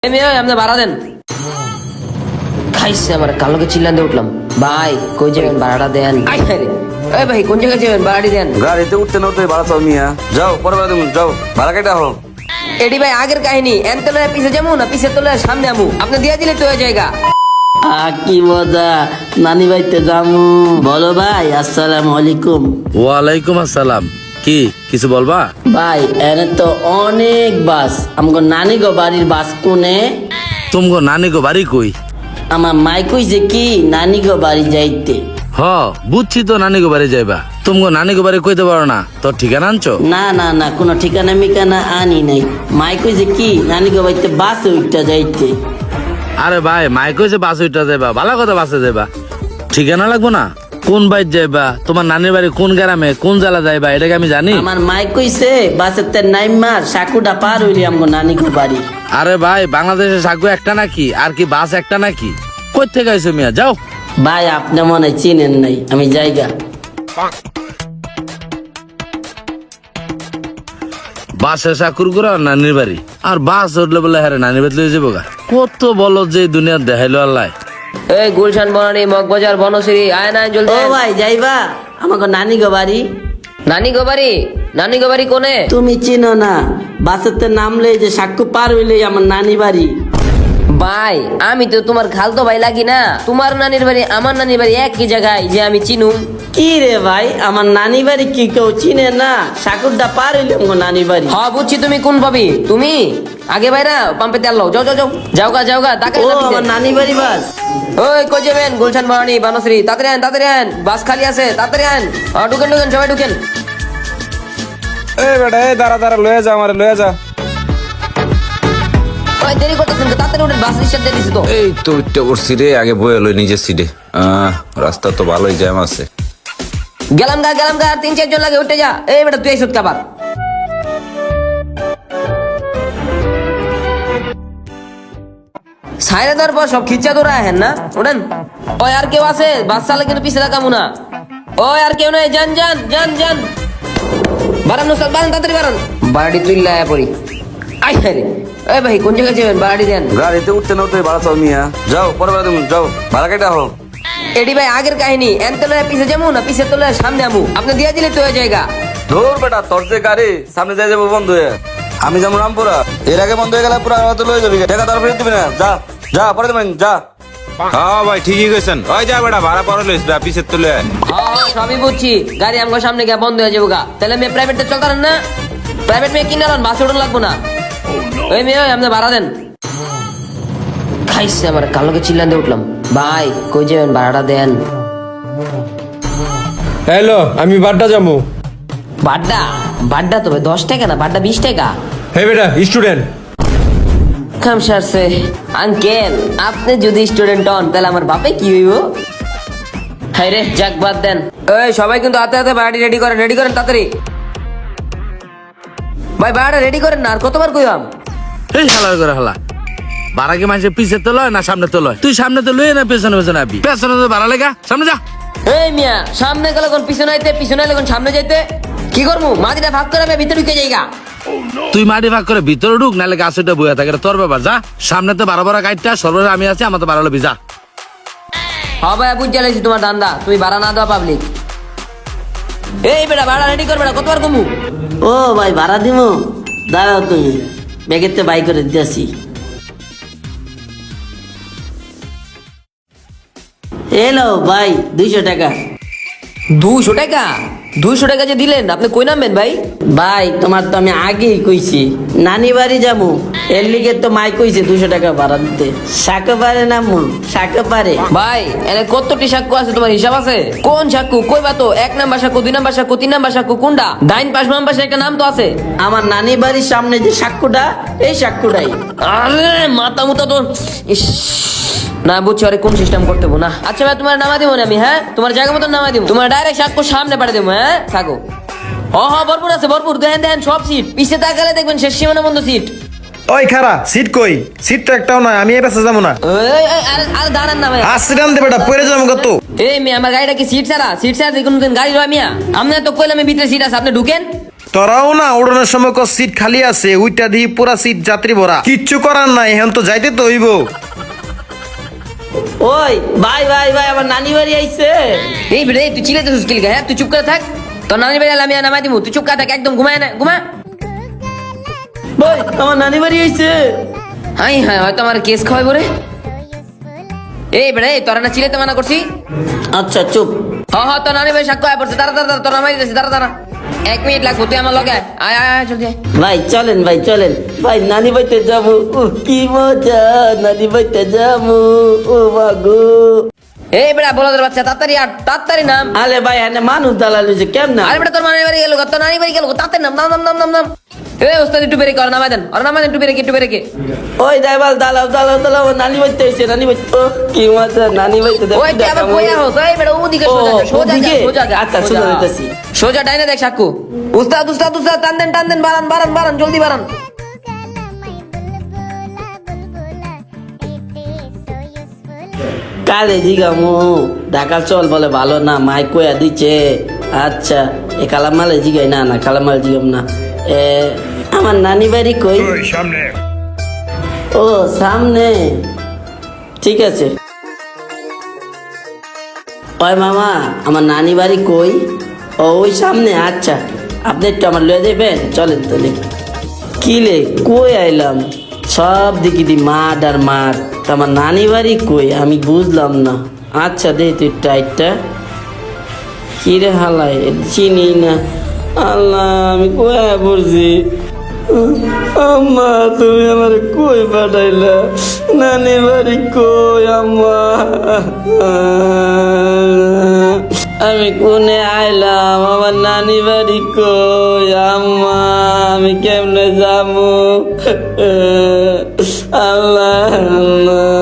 আপনি ভাড়া দেন। খাইছে আমার কালোকে চিল্লান দিয়ে উঠলাম, ভাই কই যাবেন ভাড়াটা দেন। এই ভাই কোন জায়গায় যাবেন ভাড়াটি দেন। গাড়িতে উঠতে না উঠতে ভাড়া চাও মিয়া, যাও পরে ভাড়া দেবেন, যাও ভাড়া কেটে হল। এডি ভাই আগের কাহিনী, এন তোলে পিছে যাবো না পিছে তোলে সামনে আমু, আপনি দিয়ে দিলে তো হয়ে জায়গা। কি মজা, নানি বাড়িতে যামু। বলো ভাই, আসসালামু আলাইকুম। ওয়ালাইকুম আসসালাম। কি কিছু বলবা? ভাই এনে তো অনেক বাস, আমগো নানি গো বাড়ির বাস কোনে? তুমগো নানি গো বাড়ি কই? আমার মাই কইছে কি নানি গো বাড়ি যাইতে। হ বুঝছি তো নানি গো বাড়ি যাইবা, তুমগো নানি গো বাড়ি কইতে পারো না, তোর ঠিকানা আনছো? না না না, কোনো ঠিকানা মিকানা আনি নাই। মাই কইছে কি নানি গো বাড়িতে বাসে উঠতে যাইতে। আরে ভাই মাই কইছে বাস উইটা যাইবা, ভালো কথা বাসে যাইবা, ঠিকানা লাগবো না? কোন বাইর যাইবা, তোমার নানির বাড়ি কোন গ্রামে, কোন জেলা যাইবা, এটাকে আমি জানি? আমার মাই কইছে বাসের তে নাইমা সাকুটা পার হইলি আমগো নানি গো বাড়ি। আরে ভাই বাংলাদেশে সাগু একটা নাকি, আর কি বাস একটা নাকি? কই থেকে আইছো মিয়া, যাও। ভাই আপনি মনে হয় চিনেন নাই, আমি জায়গা। বাসে চাকুর করে আর নানির বাড়ি, আর বাস উঠলে বলে হ্যাঁ নানির বাড়ি লয়ে যাবো গা। কত বলো যে দুনিয়া দেখাইলো আল্লাহ। এই গুলশান বনানী মগবাজার বনশ্রী আয়না ও জলদি। ভাই যাইবা আমাকে নানি গো বাড়ি? নানি গোবারি, নানি গোবারি কোনে? তুমি চিনো না, বাসেতে নামলে যে সাক্ষ্য পার হইলে আমার নানি বাড়ি। ভাই আমি তো তোমার খালতো ভাই লাগি না, তোমার নানির বাড়ি আমার নানির বাড়ি একই জায়গায় যে আমি চিনুম। কি রে ভাই, আমার নানি বাড়ি কি কেউ চিনে না? সাকুরটা পার হইলে আমার নানি বাড়ি। হ্যাঁ বুঝছি, তুমি কোন পাবি, তুমি আগে ভাই না পাম্পে তেল লাও, যাও যাও যাও যাওগা যাওগা তাকে। ও আমার নানি বাড়ি বাস। ওই কই যাবেন? গুলশান বনানী বনশ্রী, তাড়াতাড়ি আন বাস খালি আছে, তাড়াতাড়ি আন। ঢুকেন ঢুকেন সবাই ঢুকেন। এই বেটা এই দাঁড়া দাঁড়া, লয়ে যা আমারে লয়ে যা। ওই দেরি করতেছেন, তাড়াতাড়ি উঠেন, বাস রিক্সা দিয়ে দিছি তো। এই তো উঠতে পড়ছি রে, আগে বয়ে লই নিজের সিটে। রাস্তা তো ভালোই জ্যাম আছে। গেলাম গা, আর 3-4 জন লাগে, উঠে যা। এই বেটা তুই আইসত কাবার। সাইরে দেওয়ার পর সব খিচ্চা দৌড়া হেন না, ওঠেন। ওই আর কেউ আছে? বাস চালে কিন্তু পিছিয়ে রাখামু না। ওই আর কেউ নাই, যান যান যান যান। বারান নুসাদ বারান, তাড়াতাড়ি বারান। বাড়ি তুই লায়া পড়ি। আই হ্যাঁ রে। এই ভাই কোন জায়গায় যাবেন বাড়ি দেন। গাড়িতে উঠতে না উঠতে ভাড়া চাও মিয়া, যাও পরে ভাড়া দেবেন, যাও ভাড়া কেটে হল। এডি ভাই আগের কাহিনী, এন তোলে পিছে যাবো না পিছে তোলে সামনে আমু, আপনি দিয়ে দিলে তো হয়ে জায়গা। ধর বেটা তোর যে গাড়ি সামনে যাই যাবো বন্ধ হয়ে, আমি যাবো রামপুরা, এর আগে বন্ধ হয়ে গেলে পুরো আমার তো লয়ে যাবি, টাকা তার ফেরত দিবি না, যা যা পরে দেবেন যা। হ্যাঁ ভাই ঠিকই কইছেন, ওই যা বেটা ভাড়া পরে লইস পিছের তুলে। হ্যাঁ সবই বুঝছি, গাড়ি আমার সামনে গিয়ে বন্ধ হয়ে যাবো গা, তাহলে মেয়ে প্রাইভেটে চলতারেন না? প্রাইভেট মেয়ে কিনে আলেন, বাসে উঠুন লাগবো না। ওই মেয়ে আপনি ভাড়া দেন। খাইছে আমার কালোকে চিল্লান দিয়ে উঠলাম, ভাই কই যাবেন ভাড়াটা দেন। হ্যালো, আমি বাড্ডা যাবো। বাড্ডা? বাড্ডা তবে 10 টাকা না, বাড্ডা 20 টাকা। হ্যাঁ বেটা স্টুডেন্ট। কাম সারছে। আঙ্কেল আপনি যদি স্টুডেন্ট হন তাহলে আমার বাপে কি হইব? হাই রে যাক বাদ দেন। এই সবাই কিন্তু হাতে হাতে বাড়ি রেডি করেন তাড়াতাড়ি। ভাই বাড়া রেডি করেন না, আর কতবার কইলাম। এই হালার করে হালা, ভাড়া কি মানুষের পিছে তো লয় না সামনে তো লয়? তুই সামনে তো লয়ে না পেছনে পেছনে আবি, পেছনে তো ভাড়া লেগা, সামনে যা। এই মিয়া সামনে গেলে কোন পিছনে আইতে, পিছনে আইলে কোন সামনে যাইতে, কি করবো? মাটিটা ভাগ করে আমি ভিতরে ঢুকে যাইগা। তুই মাটি ভাগ করে ভিতরে ঢুক, নাহলে গাছটা বইয়া থাকে, তোর ব্যাপার। যা সামনে তো বারো বারো গাইডটা, সর্বদা আমি আছি, আমার তো বাড়ালো যা। হ্যাঁ ভাই বুঝ জ্বালাইছি তোমার ধান্দা, তুমি ভাড়া না দেওয়া পাবলিক। এই বেটা ভাড়া রেডি কর বেটা, কতবার কমু? ও ভাই ভাড়া দিমু, দাঁড়াও তুমি, ব্যাগেতে বাই করে দিয়েছি। এলো ভাই 200 টাকা। 200 টাকা? 200 টাকা যে দিলেন, আপনি কই নামবেন ভাই? ভাই তোমার তো আমি আগেই কইছি নানি বাড়ি যাবো, এর লিগে তো মাই কইছে 200 টাকা ভাড়া দিতে। শাকে পারে না মু, শাকে পারে। ভাই এনে কতটি সাক্ষ্য আছে তোমার হিসাব আছে? কোন সাক্ষ্য কইবা তো? 1 নাম্বার সাক্ষ্য, 2 নাম্বার সাক্ষ্য, 3 নাম্বার সাক্ষ্য কোনটা? ডাইন পাশ বাম পাশে একটা নাম তো আছে। আমার নানি বাড়ির সামনে যে সাক্ষ্যটা, এই সাক্ষ্যটাই। আরে মাথা মুতা তো ইস, না বুঝছি আরে কোন সিস্টেম করতে না। আচ্ছা ভাই তোমার নামা দিব না আমি, হ্যাঁ তোমার জায়গা মতো নামা দিব, তোমার ডাইরেক্ট সাক্ষ্য সামনে পাঠিয়ে দেবো, হ্যাঁ থাকো। হ্যাঁ ভরপুর আছে ভরপুর, দেন সব সিট, পিছে তাকালে দেখবেন শেষ সীমানা বন্ধ সিট। ওই খারা সিট কই? সিটটা একটাও নয়, আমি এর পাশে যাবো না। আরে দাঁড়ান না ভাই, আসছিলাম দে বেটা, পড়ে যাবো কত। এই মেয়ে আমার গাড়িটা কি সিট ছাড়া? সিট ছাড়া দেখুন গাড়ি রয় মিয়া, আপনি তো কইলাম ভিতরে সিট আছে, আপনি ঢুকেন। তোরাও না ওড়ানোর সময় সিট খালি আছে, ওইটা দিয়ে পুরা সিট যাত্রী ভরা, কিচ্ছু করার নাই, এখন তো যাইতে তো হইব। ওই ভাই ভাই ভাই আমার নানি বাড়ি আইছে। এই বেটা এই তুই চিল্লাতে সুস্কিল গা, হ্যাঁ তুই চুপ করে থাক। তোর নানি বাড়ি আমি নামাই দিমু, তুই চুপ করে থাক, একদম ঘুমায় না, ঘুমা। ভাই আমার নানি বাড়ি আইছে। হাই হাই, হয়তো আমার কেস খাওয়াইব রে। এই বেটা এই তোরা না চিল্লাতে মানা করছি। আচ্ছা চুপ। হ্যাঁ তোর নানি বাড়ি সাক্ষ্য আয় পড়ছে, দাঁড়া দাঁড়া তোর নামাই দিতেছি, দাঁড়া 1 মিনিট লাগবো, তুই আমার লগে আয় আয় আয় জলদি আয়। ভাই চলেন ভাই চলেন ভাই, নানি বাড়িতে যাবো। কি মজা, নানি বাড়িতে যাবো। ও বাগো। এই বেটা বলদের বাচ্চা, তাড়াতাড়ি আর তাড়াতাড়ি নাম। আলে ভাই এনে মানুষ দালাল হয়েছে কেমন? আরে বেটা তোর নানি বাড়ি গেল, তোর নানি বাড়ি গেল, তাড়াতাড়ি নাম নাম নাম নাম নাম। এই ওস্তাদ একটু বেরে কর, নামাই দেন আর নামাই দেন, একটু বেরে কে। ওই দাইবাল দালাল দালাল দালাল নানি বাড়িতে আইছে, নানি বাড়িতে। ও কি মজা, নানি বাড়িতে ওই তুই আবার কইয়া হোস, এই বেটা ওদিকে সোজা যা, সোজা যা, সোজা যা। আচ্ছা সোজা যাইতাছি। সোজা ডাইনে দেখ সাক্কু। উস্তাদ উস্তাদ উস্তাদ, টান দেন বারান জলদি বারান। কালে জিগামু ঢাকা চল বলে ভালো না, মাই কয়া দিচ্ছে। আচ্ছা এ কালামালে জিগাই, না না কালামালে জিগাম না। আমার নানি বাড়ি কই? ও সামনে, ঠিক আছে। ওই মামা আমার নানি বাড়ি কই? ও ওই সামনে। আচ্ছা আপনি একটু আমার লয়ে দেবেন, চলেন তাহলে। কি লে কই আইলাম, সব দিকে দি মাঠ আর মাঠ, তা আমার নানি বাড়ি কই আমি বুঝলাম না। আচ্ছা দে তুই টাইটটা। কি রে হালাই চিনি না। আল্লাহ আমি কয়া পড়ছি। আম্মা তুমি আমার কই পাঠাইলা, নানি বাড়ি কই আম্মা? আমি কোনে আইলাম, আমার নানি বাড়ি কই আম্মা? আমি কেমনে যাবো? আল্লাহ আল্লাহ।